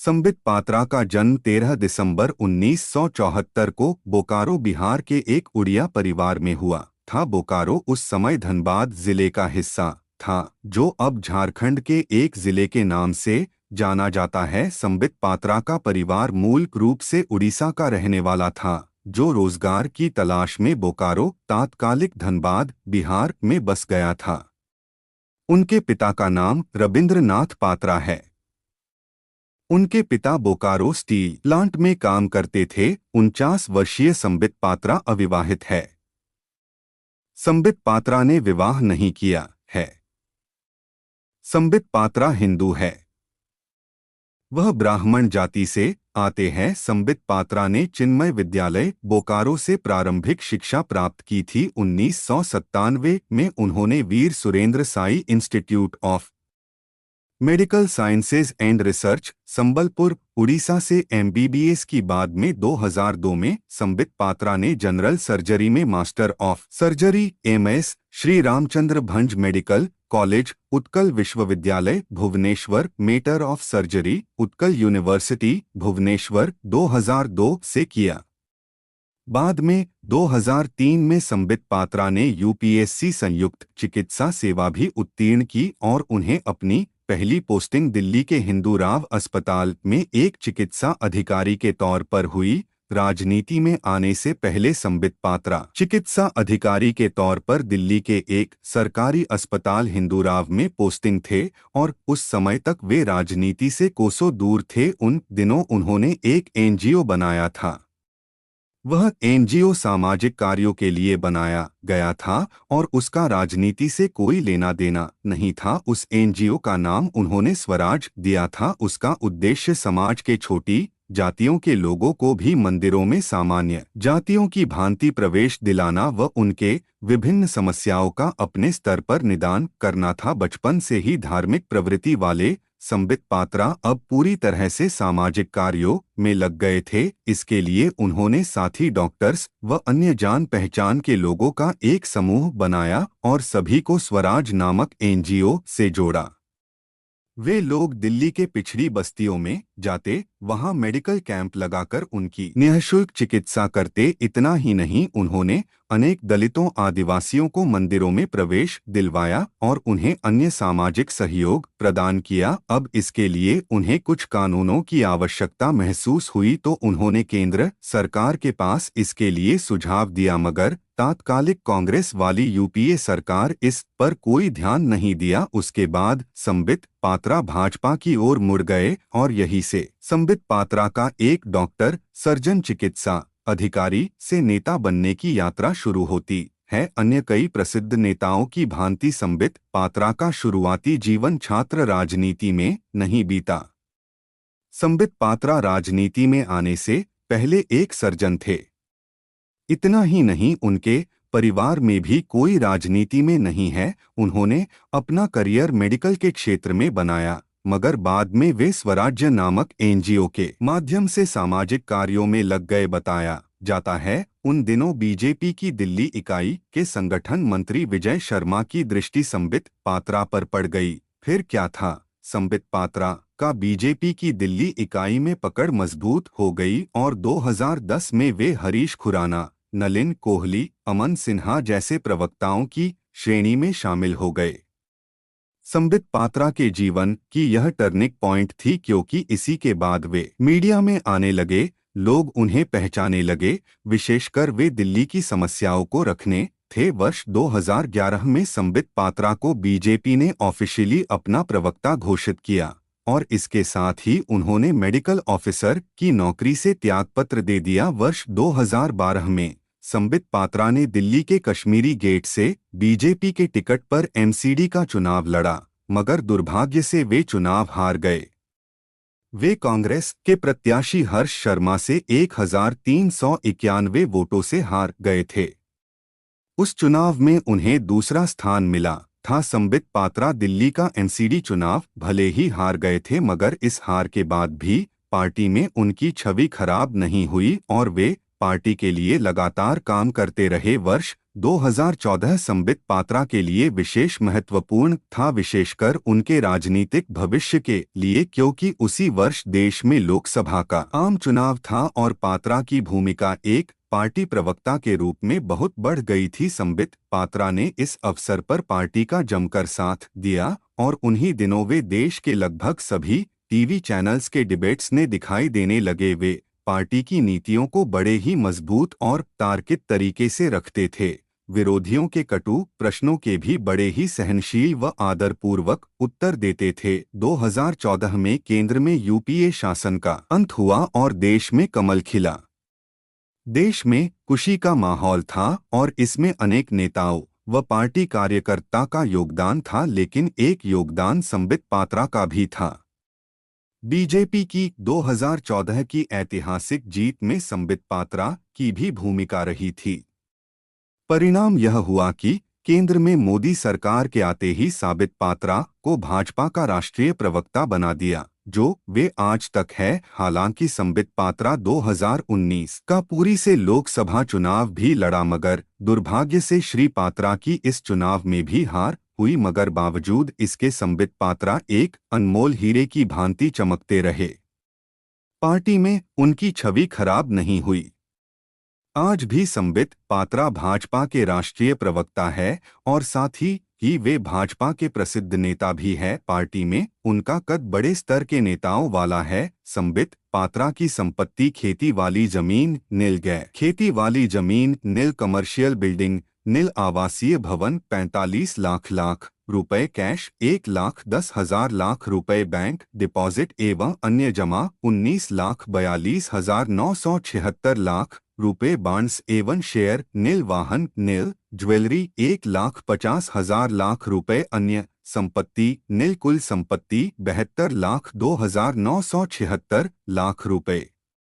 संबित पात्रा का जन्म 13 दिसंबर 1974 को बोकारो बिहार के एक उड़िया परिवार में हुआ था। बोकारो उस समय धनबाद जिले का हिस्सा था, जो अब झारखंड के एक जिले के नाम से जाना जाता है। संबित पात्रा का परिवार मूल रूप से उड़ीसा का रहने वाला था, जो रोजगार की तलाश में बोकारो तात्कालिक धनबाद बिहार में बस गया था। उनके पिता का नाम रविंद्रनाथ पात्रा है। उनके पिता बोकारो स्टील प्लांट में काम करते थे। 49 वर्षीय संबित पात्रा अविवाहित है। संबित पात्रा ने विवाह नहीं किया है। संबित पात्रा हिंदू है। वह ब्राह्मण जाति से आते हैं। संबित पात्रा ने चिन्मय विद्यालय बोकारो से प्रारंभिक शिक्षा प्राप्त की थी। 1997 में उन्होंने Veer Surendra Sai institute of medical sciences and research Sambalpur Orissa से एमबीबीएस की। बाद में 2002 में संबित पात्रा ने जनरल सर्जरी में master of surgery MS Shri Ramachandra Bhanj medical college Utkal विश्वविद्यालय Bhubaneswar master of surgery Utkal university Bhubaneswar 2002 से किया। बाद में 2003 में संबित पात्रा ने यूपीएससी संयुक्त चिकित्सा सेवा भी उत्तीर्ण की और उन्हें अपनी पहली पोस्टिंग दिल्ली के हिंदूराव अस्पताल में एक चिकित्सा अधिकारी के तौर पर हुई। राजनीति में आने से पहले संबित पात्रा चिकित्सा अधिकारी के तौर पर दिल्ली के एक सरकारी अस्पताल हिंदूराव में पोस्टिंग थे और उस समय तक वे राजनीति से कोसों दूर थे। उन दिनों उन्होंने एक एनजीओ बनाया था। वह एनजीओ सामाजिक कार्यों के लिए बनाया गया था और उसका राजनीति से कोई लेना देना नहीं था। उस एनजीओ का नाम उन्होंने स्वराज दिया था। उसका उद्देश्य समाज के छोटी जातियों के लोगों को भी मंदिरों में सामान्य जातियों की भांति प्रवेश दिलाना व उनके विभिन्न समस्याओं का अपने स्तर पर निदान करना था। बचपन से ही धार्मिक प्रवृत्ति वाले संबित पात्रा अब पूरी तरह से सामाजिक कार्यों में लग गए थे। इसके लिए उन्होंने साथी डॉक्टर्स व अन्य जान पहचान के लोगों का एक समूह बनाया और सभी को स्वराज नामक एनजीओ से जोड़ा। वे लोग दिल्ली के पिछड़ी बस्तियों में जाते, वहां मेडिकल कैंप लगाकर उनकी निःशुल्क चिकित्सा करते। इतना ही नहीं, उन्होंने अनेक दलितों आदिवासियों को मंदिरों में प्रवेश दिलवाया और उन्हें अन्य सामाजिक सहयोग प्रदान किया। अब इसके लिए उन्हें कुछ कानूनों की आवश्यकता महसूस हुई तो उन्होंने केंद्र सरकार के पास इसके लिए सुझाव दिया, मगर तात्कालिक कांग्रेस वाली यूपीए सरकार इस पर कोई ध्यान नहीं दिया। उसके बाद संबित पात्रा भाजपा की ओर मुड़ गए और यहीं से संबित पात्रा का एक डॉक्टर सर्जन चिकित्सा अधिकारी से नेता बनने की यात्रा शुरू होती है। अन्य कई प्रसिद्ध नेताओं की भांति संबित पात्रा का शुरुआती जीवन छात्र राजनीति में नहीं बीता। संबित पात्रा राजनीति में आने से पहले एक सर्जन थे। इतना ही नहीं, उनके परिवार में भी कोई राजनीति में नहीं है। उन्होंने अपना करियर मेडिकल के क्षेत्र में बनाया, मगर बाद में वे स्वराज्य नामक एनजीओ के माध्यम से सामाजिक कार्यों में लग गए। बताया जाता है उन दिनों बीजेपी की दिल्ली इकाई के संगठन मंत्री विजय शर्मा की दृष्टि संबित पात्रा पर पड़ गई। फिर क्या था, संबित पात्रा का बीजेपी की दिल्ली इकाई में पकड़ मजबूत हो गई और 2010 में वे हरीश खुराना, नलिन कोहली, अमन सिन्हा जैसे प्रवक्ताओं की श्रेणी में शामिल हो गए। संबित पात्रा के जीवन की यह टर्निंग पॉइंट थी, क्योंकि इसी के बाद वे मीडिया में आने लगे, लोग उन्हें पहचाने लगे। विशेषकर वे दिल्ली की समस्याओं को रखने थे। वर्ष 2011 में संबित पात्रा को बीजेपी ने ऑफिशियली अपना प्रवक्ता घोषित किया और इसके साथ ही उन्होंने मेडिकल ऑफिसर की नौकरी से त्यागपत्र दे दिया। वर्ष 2012 में संबित पात्रा ने दिल्ली के कश्मीरी गेट से बीजेपी के टिकट पर एमसीडी का चुनाव लड़ा, मगर दुर्भाग्य से वे चुनाव हार गए। वे कांग्रेस के प्रत्याशी हर्ष शर्मा से 1391 वोटों से हार गए थे। उस चुनाव में उन्हें दूसरा स्थान मिला था। संबित पात्रा दिल्ली का एमसीडी चुनाव भले ही हार गए थे, मगर इस हार के बाद भी पार्टी में उनकी छवि खराब नहीं हुई और वे पार्टी के लिए लगातार काम करते रहे। वर्ष 2014 संबित पात्रा के लिए विशेष महत्वपूर्ण था, विशेषकर उनके राजनीतिक भविष्य के लिए, क्योंकि उसी वर्ष देश में लोकसभा का आम चुनाव था और पात्रा की भूमिका एक पार्टी प्रवक्ता के रूप में बहुत बढ़ गई थी। संबित पात्रा ने इस अवसर पर पार्टी का जमकर साथ दिया और उन्हीं दिनों वे देश के लगभग सभी टीवी चैनल्स के डिबेट्स ने दिखाई देने लगे। वे पार्टी की नीतियों को बड़े ही मजबूत और तार्किक तरीके से रखते थे, विरोधियों के कटु प्रश्नों के भी बड़े ही सहनशील व आदरपूर्वक उत्तर देते थे। 2014 में केंद्र में यूपीए शासन का अंत हुआ और देश में कमल खिला। देश में खुशी का माहौल था और इसमें अनेक नेताओं व पार्टी कार्यकर्ता का योगदान था, लेकिन एक योगदान संबित पात्रा का भी था। बीजेपी की 2014 की ऐतिहासिक जीत में संबित पात्रा की भी भूमिका रही थी। परिणाम यह हुआ कि केंद्र में मोदी सरकार के आते ही संबित पात्रा को भाजपा का राष्ट्रीय प्रवक्ता बना दिया, जो वे आज तक है। हालांकि संबित पात्रा 2019 का पुरी से लोकसभा चुनाव भी लड़ा, मगर दुर्भाग्य से श्री पात्रा की इस चुनाव में भी हार हुई, मगर बावजूद इसके संबित पात्रा एक अनमोल हीरे की भांति चमकते रहे। पार्टी में उनकी छवि खराब नहीं हुई। आज भी संबित पात्रा भाजपा के राष्ट्रीय प्रवक्ता है और साथ ही वे भाजपा के प्रसिद्ध नेता भी है। पार्टी में उनका कद बड़े स्तर के नेताओं वाला है। संबित पात्रा की संपत्ति खेती वाली जमीन नील गै खेती वाली जमीन नील, कमर्शियल बिल्डिंग नील, आवासीय भवन 45 लाख रुपए कैश, 1,10,000 रुपए बैंक डिपॉजिट एवं अन्य जमा, 19,42,976 रुपए बॉन्ड्स एवं शेयर नील, वाहन नील, ज्वेलरी 1,50,000 रुपए, अन्य संपत्ति नील, कुल संपत्ति 72,02,976 रुपए।